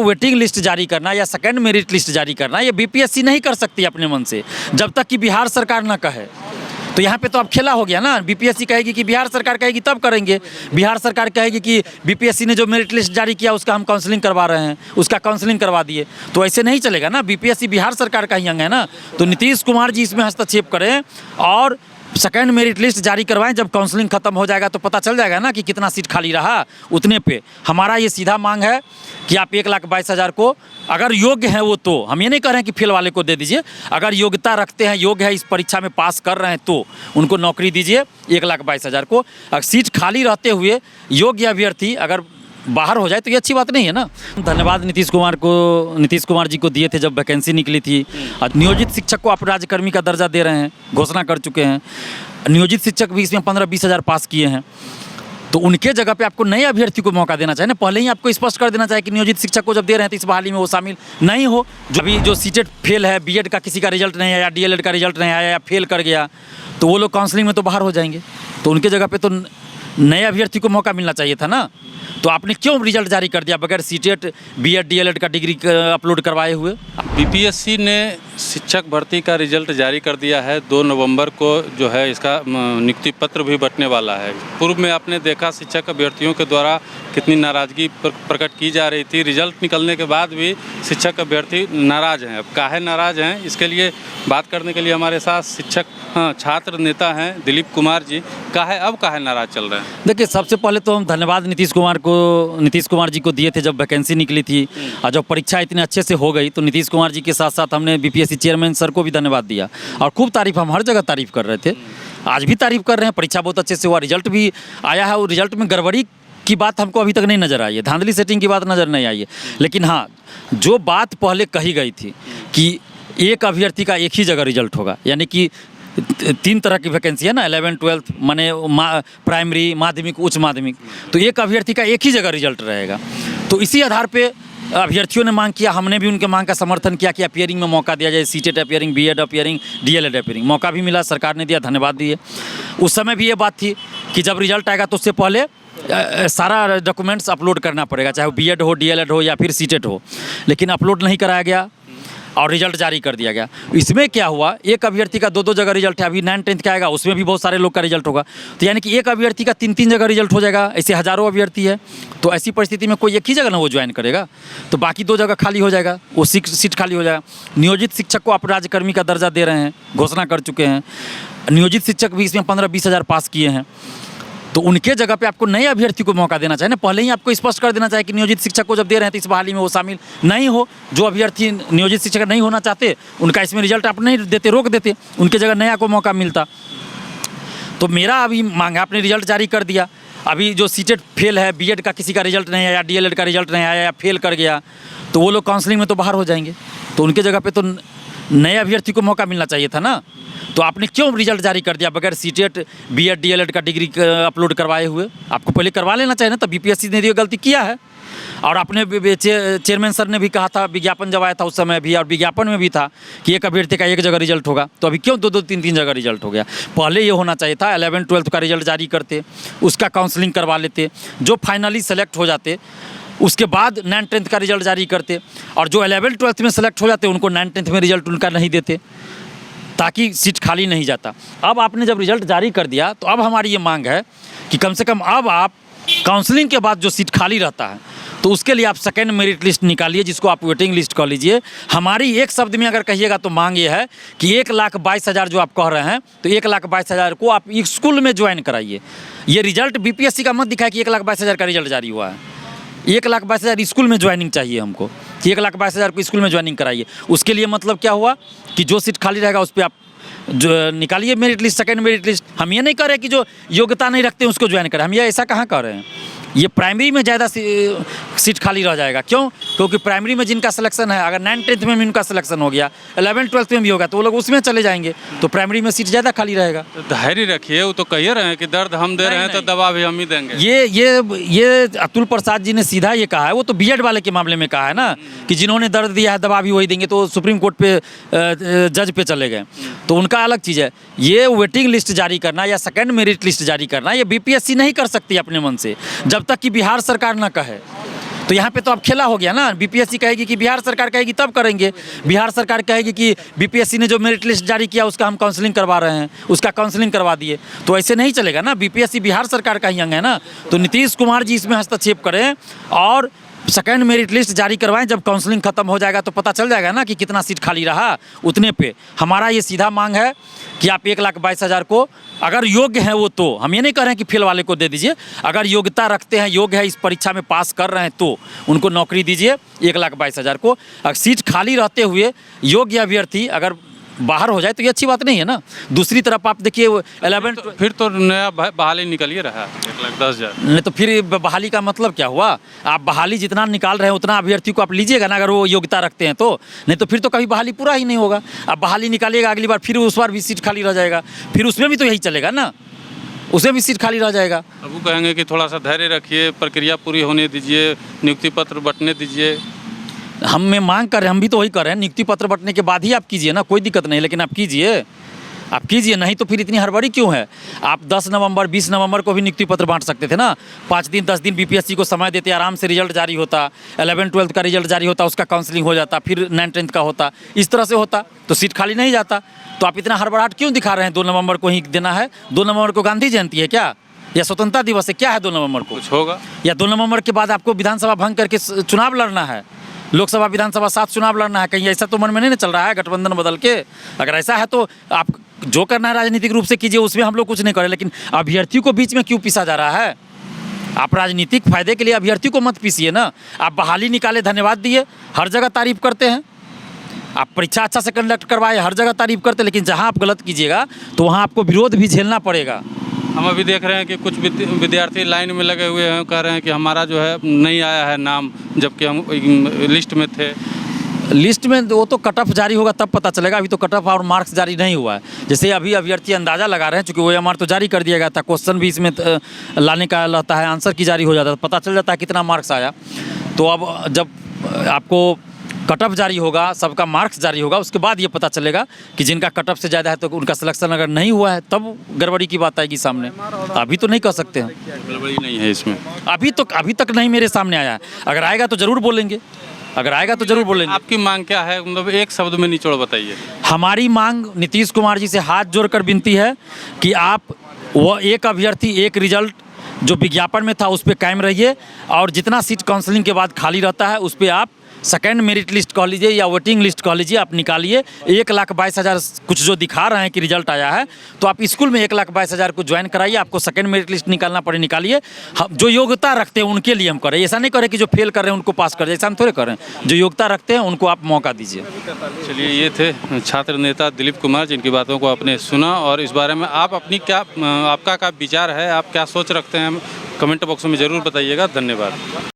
Waiting list जारी करना या सेकंड मेरिट लिस्ट जारी करना ये बीपीएससी नहीं कर सकती अपने मन से, जब तक कि बिहार सरकार ना कहे। तो यहाँ पे तो अब खेला हो गया ना, बीपीएससी कहेगी कि बिहार सरकार कहेगी तब करेंगे, बिहार सरकार कहेगी कि बीपीएससी ने जो मेरिट लिस्ट जारी किया उसका हम काउंसलिंग करवा रहे हैं, उसका काउंसलिंग करवा दिए, तो ऐसे नहीं चलेगा ना। बीपीएससी बिहार सरकार का ही अंग है ना। तो नीतीश कुमार जी इसमें हस्तक्षेप करें और सेकंड मेरिट लिस्ट जारी करवाएं। जब काउंसलिंग खत्म हो जाएगा तो पता चल जाएगा ना कि कितना सीट खाली रहा, उतने पे हमारा ये सीधा मांग है कि आप 1,22,000 को अगर योग्य हैं वो, तो हम ये नहीं कह रहे हैं कि फेल वाले को दे दीजिए, अगर योग्यता रखते हैं, योग्य है, इस परीक्षा में पास कर रहे हैं तो उनको नौकरी दीजिए 1,22,000 को। अगर सीट खाली रहते हुए योग्य अभ्यर्थी अगर बाहर हो जाए तो ये अच्छी बात नहीं है ना। धन्यवाद नीतीश कुमार जी को दिए थे जब वैकेंसी निकली थी। नियोजित शिक्षक को आप राज्यकर्मी का दर्जा दे रहे हैं, घोषणा कर चुके हैं। नियोजित शिक्षक भी इसमें 15-20 हज़ार पास किए हैं, तो उनके जगह पे आपको नए अभ्यर्थी को मौका देना चाहिए ना। पहले ही आपको स्पष्ट कर देना चाहिए कि नियोजित शिक्षक को जब दे रहे हैं तो इस बहाली में वो शामिल नहीं हो। जो अभी जो सीटेट फेल है, बीएड का किसी का रिजल्ट नहीं आया, डीएलएड का रिजल्ट नहीं आया या फेल कर गया, तो वो लोग काउंसलिंग में तो बाहर हो जाएंगे, तो उनके जगह पे तो नए अभ्यर्थी को मौका मिलना चाहिए था ना। तो आपने क्यों रिजल्ट जारी कर दिया बगैर सीटेट बीएड डीएलएड का डिग्री अपलोड करवाए हुए? बीपीएससी ने शिक्षक भर्ती का रिजल्ट जारी कर दिया है। 2 नवंबर को जो है इसका नियुक्ति पत्र भी बंटने वाला है। पूर्व में आपने देखा शिक्षक अभ्यर्थियों के द्वारा कितनी नाराज़गी प्रकट की जा रही थी। रिजल्ट निकलने के बाद भी शिक्षक अभ्यर्थी नाराज़ हैं। अब काहे नाराज़ हैं, इसके लिए बात करने के लिए हमारे साथ शिक्षक छात्र नेता हैं दिलीप कुमार जी। काहे नाराज़ चल रहे हैं? देखिए, सबसे पहले तो हम धन्यवाद नीतीश कुमार जी को दिए थे जब वैकेंसी निकली थी, और जब परीक्षा इतने अच्छे से हो गई तो नीतीश कुमार जी के साथ साथ हमने बीपीएससी चेयरमैन सर को भी धन्यवाद दिया। और खूब तारीफ, हम हर जगह तारीफ कर रहे थे, आज भी तारीफ कर रहे हैं। परीक्षा बहुत अच्छे से हुआ, रिजल्ट भी आया है, और रिजल्ट में गड़बड़ी की बात हमको अभी तक नहीं नज़र आई है, धांधली सेटिंग की बात नज़र नहीं आई है। लेकिन हाँ, जो बात पहले कही गई थी कि एक अभ्यर्थी का एक ही जगह रिजल्ट होगा, यानी कि 3 तरह की वैकेंसी है ना, 11, 12 माने प्राइमरी, माध्यमिक, उच्च माध्यमिक, तो एक अभ्यर्थी का एक ही जगह रिजल्ट रहेगा। तो इसी आधार पे अभ्यर्थियों ने मांग किया, हमने भी उनके मांग का समर्थन किया कि अपियरिंग में मौका दिया जाए, CTET appearing, BEd appearing, DElEd appearing. मौका भी मिला, सरकार ने दिया, धन्यवाद दिए। उस समय भी ये बात थी कि जब रिजल्ट आएगा तो उससे पहले सारा डॉक्यूमेंट्स अपलोड करना पड़ेगा, चाहे वो बीएड हो, डीएलएड हो या फिर सीटेट हो, लेकिन अपलोड नहीं कराया गया और रिजल्ट जारी कर दिया गया। इसमें क्या हुआ, एक अभ्यर्थी का 2-2 जगह रिजल्ट है। अभी 9-10 का आएगा, उसमें भी बहुत सारे लोग का रिजल्ट होगा, तो यानी कि एक अभ्यर्थी का 3-3 जगह रिजल्ट हो जाएगा। ऐसे हज़ारों अभ्यर्थी है, तो ऐसी परिस्थिति में कोई एक ही जगह ना वो ज्वाइन करेगा, तो बाकी 2 जगह खाली हो जाएगा, वो सीट खाली हो जाएगा। नियोजित शिक्षक को आप राज्यकर्मी का दर्जा दे रहे हैं, घोषणा कर चुके हैं। नियोजित शिक्षक भी इसमें 15-20 हज़ार पास किए हैं, तो उनके जगह पे आपको नए अभ्यर्थी को मौका देना चाहिए ना। पहले ही आपको स्पष्ट कर देना चाहिए कि नियोजित शिक्षक को जब दे रहे हैं तो इस बहाली में वो शामिल नहीं हो। जो अभ्यर्थी नियोजित शिक्षक नहीं होना चाहते, उनका इसमें रिजल्ट आप नहीं देते, रोक देते, उनके जगह नया को मौका मिलता। तो मेरा अभी मांग है, आपने रिजल्ट जारी कर दिया, अभी जो सीटेट फेल है, बीएड का किसी का रिजल्ट नहीं आया, डीएलएड का रिजल्ट नहीं आया या फेल कर गया, तो वो लोग काउंसलिंग में तो बाहर हो जाएंगे, तो उनके जगह पे तो नए अभ्यर्थी को मौका मिलना चाहिए था ना। तो आपने क्यों रिजल्ट जारी कर दिया बगैर सीटेट बीएड डीएलएड का डिग्री अपलोड करवाए हुए? आपको पहले करवा लेना चाहिए ना, तब बीपीएससी ने ये गलती किया है। और अपने चेयरमैन सर ने भी कहा था, विज्ञापन जब आया था उस समय भी, और विज्ञापन में भी था कि एक अभ्यर्थी का एक जगह रिजल्ट होगा, तो अभी क्यों 2-2, 3-3 जगह रिजल्ट हो गया? पहले ये होना चाहिए था, 11, 12 का रिजल्ट जारी करते, उसका काउंसलिंग करवा लेते, जो फाइनली सेलेक्ट हो जाते उसके बाद 9, 10 का रिजल्ट जारी करते, और जो 11, 12 में सेलेक्ट हो जाते उनको 9, 10 में रिजल्ट उनका नहीं देते, ताकि सीट खाली नहीं जाता। अब आपने जब रिजल्ट जारी कर दिया, तो अब हमारी ये मांग है कि कम से कम अब आप काउंसलिंग के बाद जो सीट खाली रहता है, तो उसके लिए आप सेकेंड मेरिट लिस्ट निकालिए, जिसको आप वेटिंग लिस्ट कह लीजिए। हमारी एक शब्द में अगर कहिएगा तो मांग ये है कि 1,22,000 जो आप कह रहे हैं, तो 1,22,000 को आप स्कूल में ज्वाइन कराइए। ये रिजल्ट बीपीएससी का मत दिखाए कि 1,22,000 का रिजल्ट जारी हुआ है, 1,22,000 स्कूल में ज्वाइनिंग चाहिए हमको, कि 1,22,000 को स्कूल में ज्वाइनिंग कराइए। उसके लिए मतलब क्या हुआ कि जो सीट खाली रहेगा उस पर आप जो निकालिए merit list, second merit list. हम ये नहीं कह रहे कि जो योग्यता नहीं रखते उसको ज्वाइन करें, हम ये ऐसा कहाँ कर रहे हैं। ये प्राइमरी में ज़्यादा सीट खाली रह जाएगा, क्यों? क्योंकि प्राइमरी में जिनका सिलेक्शन है, अगर 9, 10 में भी उनका सिलेक्शन हो गया, 11, 12 में भी होगा, तो वो लोग उसमें चले जाएंगे, तो प्राइमरी में सीट ज़्यादा खाली रहेगा। तो धैर्य रखिए, वो तो कह रहे हैं कि दर्द हम दे रहे हैं तो दवा भी हम ही देंगे। ये अतुल प्रसाद जी ने सीधा ये कहा है, वो तो बीएड वाले के मामले में कहा है ना, कि जिन्होंने दर्द दिया है दवा भी वही देंगे, तो सुप्रीम कोर्ट पे जज पे चले गए, तो उनका अलग चीज़ है। ये वेटिंग लिस्ट जारी करना या सेकंड मेरिट लिस्ट जारी करना, ये बीपीएससी नहीं कर सकती अपने मन से, जब तक कि बिहार सरकार ना कहे। तो यहाँ पे तो अब खेला हो गया ना। बीपीएससी कहेगी कि बिहार सरकार कहेगी तब करेंगे, बिहार सरकार कहेगी कि बीपीएससी ने जो मेरिट लिस्ट जारी किया उसका हम काउंसलिंग करवा रहे हैं, उसका काउंसलिंग करवा दिए, तो ऐसे नहीं चलेगा ना। बीपीएससी बिहार सरकार का ही अंग है ना। तो नीतीश कुमार जी इसमें हस्तक्षेप करें और सेकेंड मेरिट लिस्ट जारी करवाएं। जब काउंसलिंग खत्म हो जाएगा तो पता चल जाएगा ना कि कितना सीट खाली रहा, उतने पे। हमारा ये सीधा मांग है कि आप 1,22,000 को, अगर योग्य हैं वो, तो हम ये नहीं कह रहे हैं कि फेल वाले को दे दीजिए, अगर योग्यता रखते हैं, योग्य है, इस परीक्षा में पास कर रहे हैं, तो उनको नौकरी दीजिए 1,22,000 को। अगर सीट खाली रहते हुए योग्य अभ्यर्थी अगर बाहर हो जाए तो ये अच्छी बात नहीं है ना। दूसरी तरफ आप देखिए 11 फिर तो नया बहाली निकल ही रहा है 1,10,000। नहीं तो फिर बहाली का मतलब क्या हुआ? आप बहाली जितना निकाल रहे हैं उतना अभ्यर्थी को आप लीजिएगा ना, अगर वो योग्यता रखते हैं तो। नहीं तो फिर तो कभी बहाली पूरा ही नहीं होगा। आप बहाली निकालिएगा अगली बार, फिर उस बार भी सीट खाली रह जाएगा, फिर उसमें भी तो यही चलेगा ना, उसमें भी सीट खाली रह जाएगा। अब वो कहेंगे कि थोड़ा सा धैर्य रखिए, प्रक्रिया पूरी होने दीजिए, नियुक्ति पत्र बंटने दीजिए। हम में मांग कर रहे हैं, हम भी तो वही कर रहे हैं, नियुक्ति पत्र बंटने के बाद ही आप कीजिए ना, कोई दिक्कत नहीं, लेकिन आप कीजिए, आप कीजिए। नहीं तो फिर इतनी हड़बड़ी क्यों है? आप 10 नवंबर 20 नवंबर को भी नियुक्ति पत्र बांट सकते थे ना। 5 दिन 10 दिन बीपीएससी को समय देते, आराम से रिजल्ट जारी होता, 11-12 का रिजल्ट जारी होता, उसका काउंसलिंग हो जाता, फिर 9-10 का होता, इस तरह से होता तो सीट खाली नहीं जाता। तो आप इतना हड़बड़ाहट क्यों दिखा रहे हैं? 2 नवंबर को ही देना है। 2 नवंबर को गांधी जयंती है क्या, या स्वतंत्रता दिवस है क्या है 2 नवंबर को? कुछ होगा, या 2 नवंबर के बाद आपको विधानसभा भंग करके चुनाव लड़ना है, लोकसभा विधानसभा 7 चुनाव लड़ना है? कहीं ऐसा तो मन में नहीं चल रहा है गठबंधन बदल के? अगर ऐसा है तो आप जो करना है राजनीतिक रूप से कीजिए, उसमें हम लोग कुछ नहीं करें, लेकिन अभ्यर्थी को बीच में क्यों पीसा जा रहा है? आप राजनीतिक फायदे के लिए अभ्यर्थी को मत पीसिए ना। आप बहाली निकाले, धन्यवाद दिए, हर जगह तारीफ करते हैं। आप परीक्षा अच्छा से कंडक्ट करवाए, हर जगह तारीफ करते, लेकिन जहाँ आप गलत कीजिएगा तो वहाँ आपको विरोध भी झेलना पड़ेगा। हम अभी देख रहे हैं कि कुछ विद्यार्थी लाइन में लगे हुए हैं, कह रहे हैं कि हमारा जो है नहीं आया है नाम, जबकि हम लिस्ट में थे। लिस्ट में वो तो कट ऑफ जारी होगा तब पता चलेगा, अभी तो कट ऑफ और मार्क्स जारी नहीं हुआ है। जैसे अभी अभ्यर्थी अंदाज़ा लगा रहे हैं, चूँकि OMR तो जारी कर दिया गया था, क्वेश्चन भी इसमें लाने का रहता है, आंसर की जारी हो जाता है, पता चल जाता है कितना मार्क्स आया। तो अब जब आपको कट ऑफ जारी होगा, सबका मार्क्स जारी होगा, उसके बाद ये पता चलेगा कि जिनका कट ऑफ से ज़्यादा है तो उनका सिलेक्शन अगर नहीं हुआ है तब गड़बड़ी की बात आएगी सामने। अभी तो नहीं कह सकते हैं, गड़बड़ी नहीं है इसमें। अभी तक नहीं मेरे सामने आया है। अगर आएगा तो ज़रूर बोलेंगे, अगर आएगा तो ज़रूर बोलेंगे। आपकी मांग क्या है, मतलब एक शब्द में निचोड़ बताइए। हमारी मांग नीतीश कुमार जी से हाथ जोड़कर विनती है कि आप वो एक अभ्यर्थी एक रिजल्ट जो विज्ञापन में था उस पर कायम रहिए, और जितना सीट काउंसलिंग के बाद खाली रहता है उस पर आप सेकेंड मेरिट लिस्ट कह लीजिए या वेटिंग लिस्ट कह लीजिए, आप निकालिए। 1,22,000 कुछ जो दिखा रहे हैं कि रिजल्ट आया है, तो आप स्कूल में 1,22,000 को ज्वाइन कराइए। आपको सेकेंड मेरिट लिस्ट निकालना पड़े, निकालिए। जो योग्यता रखते हैं उनके लिए हम करें, ऐसा नहीं करें कि जो फेल कर रहे हैं उनको पास कर दे, ऐसा हम थोड़े करें। जो योग्यता रखते हैं उनको आप मौका दीजिए। चलिए, ये थे छात्र नेता दिलीप कुमार, जिनकी बातों को आपने सुना, और इस बारे में आप अपनी आपका क्या विचार है, आप क्या सोच रखते हैं, कमेंट बॉक्स में ज़रूर बताइएगा। धन्यवाद।